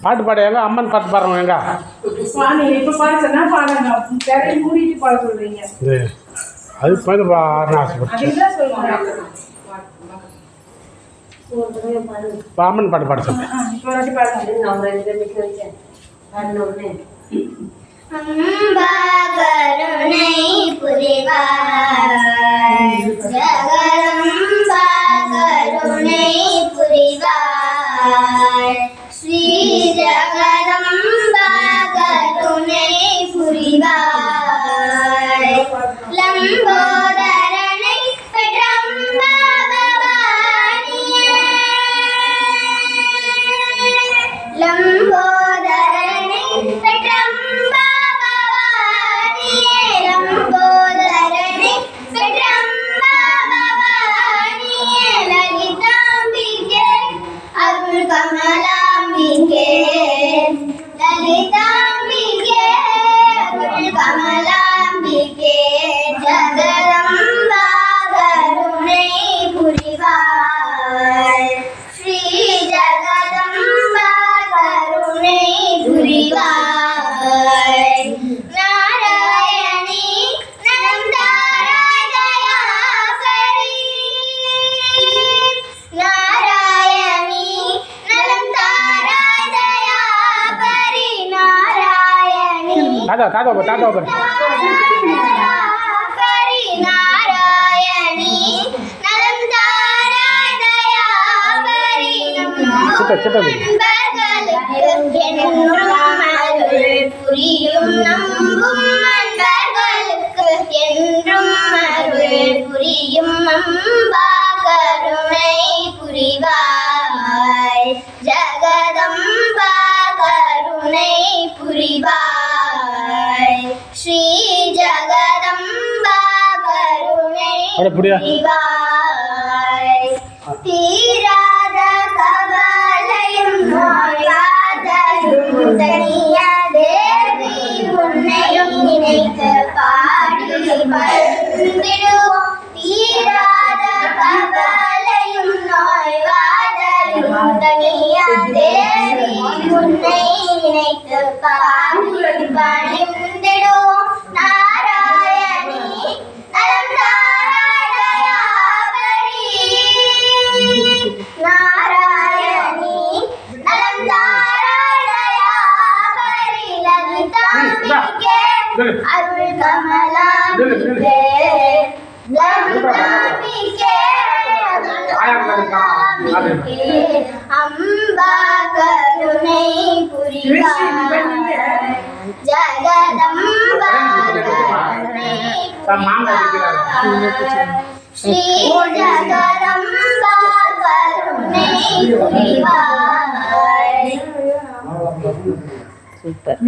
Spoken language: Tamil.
பாட்டு பாடையாங்க அம்மன் பாட்டு பாடுறோம் எங்க இப்போ பாட சொன்னா பாடுங்க பேரை மூடிட்டு பாட சொல்றீங்க அது போய் பாருன்னு ஆசைப்பட்டேன் அம்மன் பாட்டு பாட சொல்றேன் அம்பா கருணை புரிவாய் ஜெகதம்பா கருணை புரிவாய் ஸ்ரீ ஜெகதம்பா கருணை புரிவாய் லம்போதரனை பெற்றம்பா பவானியே லம்போதரனை பெற்றம்பா லம்போதரனை பெற்றம்பா பவானியே லலிதாம்பிகே அருள் கமலாம்பிகே லலிதாம்பிகே அருள் கமலாம்பிகே ஜெகதம்பா கருணை புரிவாய் ஸ்ரீ ஜெகதம்பா கருணை புரிவாய் நாராயணி நலம் தாராய் தயாபரி நாராயணி நலம் தாராய் தயாபரி நாராயணி தாத்தா தயாபரி நாராயணி நலம் தாராய் தயாபரி புரியும் நம்பும் அன்பர்களுக்கு என்றும் அருள் புரியும் அம்பா கருணை புரிவாய் ஜெகதம்பா கருணை புரிவாய் ஸ்ரீ ஜெகதம்பா கருணை புரிவாய் தீராத கவலையும் நோயாதையும் தனிய தேவி உன்னையும் நினைத்து பாடி வந்திடுவோம் தீராத கவலையும் நோய்வாதையும் தனிய தேவி உன்னை நினைத்து பாடி வந்திடுவோம் நாராயணி நலம் தாராய் தயாபரி நாராயணி நலம் தாராய் தயாபரி லலிதாம்பிகே அருள் கமலாம்பிகே லலிதாம்பிகே அம்பா கருணை புரிவாய் ஜெகதம்பா கருணை புரிவாய் ஸ்ரீ ஜெகதம்பா கருணை புரிவாய் சூப்பர்